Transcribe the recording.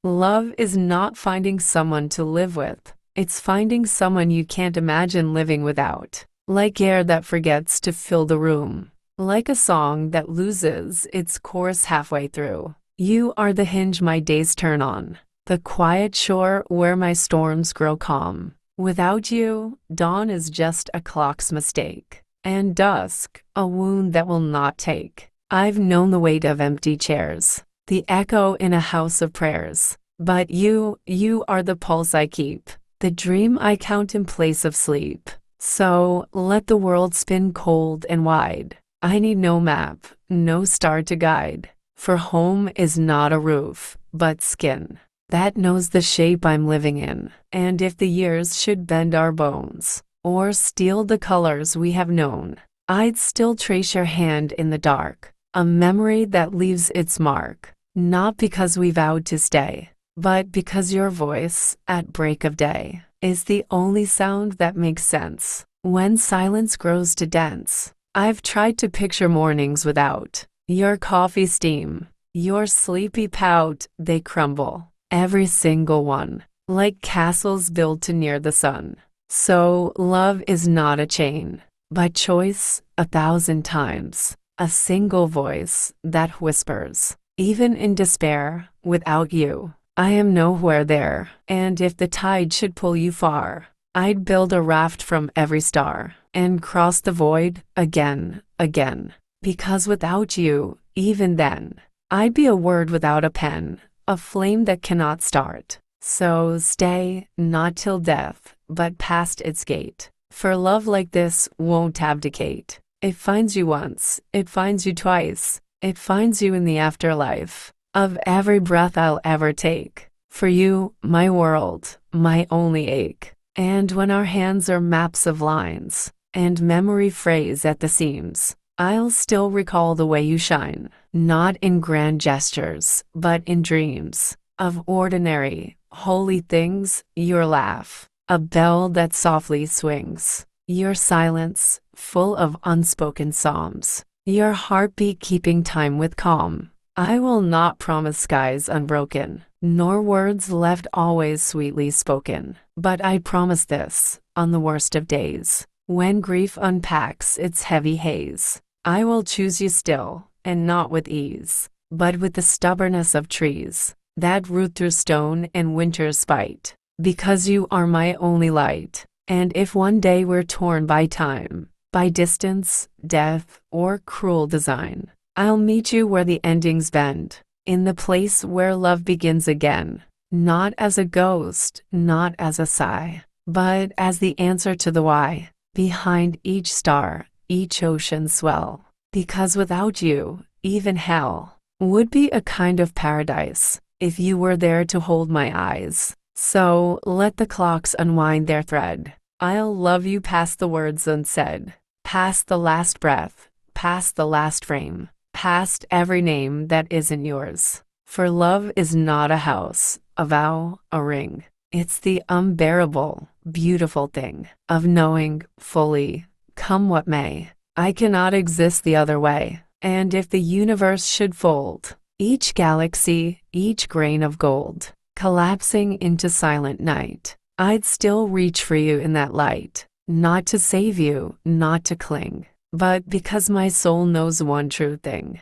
Love is not finding someone to live with. It's finding someone you can't imagine living without. Like air that forgets to fill the room. Like a song that loses its chorus halfway through. You are the hinge my days turn on. The quiet shore where my storms grow calm. Without you, dawn is just a clock's mistake. And dusk, a wound that will not take. I've known the weight of empty chairs. The echo in a house of prayers. But you are the pulse I keep. The dream I count in place of sleep. So, let the world spin cold and wide. I need no map, no star to guide. For home is not a roof, but skin. That knows the shape I'm living in. And if the years should bend our bones, or steal the colors we have known, I'd still trace your hand in the dark. A memory that leaves its mark. Not because we vowed to stay, but because your voice, at break of day, is the only sound that makes sense. When silence grows too dense, I've tried to picture mornings without your coffee steam, your sleepy pout, they crumble. Every single one, like castles built too near the sun. So, love is not a chain, but choice 1,000 times. A single voice that whispers, even in despair, without you, I am nowhere there. And if the tide should pull you far, I'd build a raft from every star, and cross the void again. Because without you, even then, I'd be a word without a pen, a flame that cannot start. So stay, not till death, but past its gate. For love like this won't abdicate. It finds you once, it finds you twice, it finds you in the afterlife of every breath I'll ever take. For you, my world, my only ache. And when our hands are maps of lines, and memory frays at the seams, I'll still recall the way you shine, not in grand gestures, but in dreams of ordinary, holy things. Your laugh, a bell that softly swings. Your silence, full of unspoken psalms. Your heartbeat keeping time with calm. I will not promise skies unbroken, nor words left always sweetly spoken. But I promise this, on the worst of days, when grief unpacks its heavy haze, I will choose you still, and not with ease, but with the stubbornness of trees, that root through stone and winter's spite. Because you are my only light. And if one day we're torn by time, by distance, death, or cruel design, I'll meet you where the endings bend, in the place where love begins again. Not as a ghost, not as a sigh, but as the answer to the why, behind each star, each ocean swell. Because without you, even hell would be a kind of paradise, if you were there to hold my eyes. So let the clocks unwind their thread. I'll love you past the words unsaid, past the last breath, past the last frame, past every name that isn't yours. For love is not a house, a vow, a ring. It's the unbearable, beautiful thing of knowing fully, come what may, I cannot exist the other way. And if the universe should fold, each galaxy, each grain of gold, collapsing into silent night, I'd still reach for you in that light, not to save you, not to cling, but because my soul knows one true thing.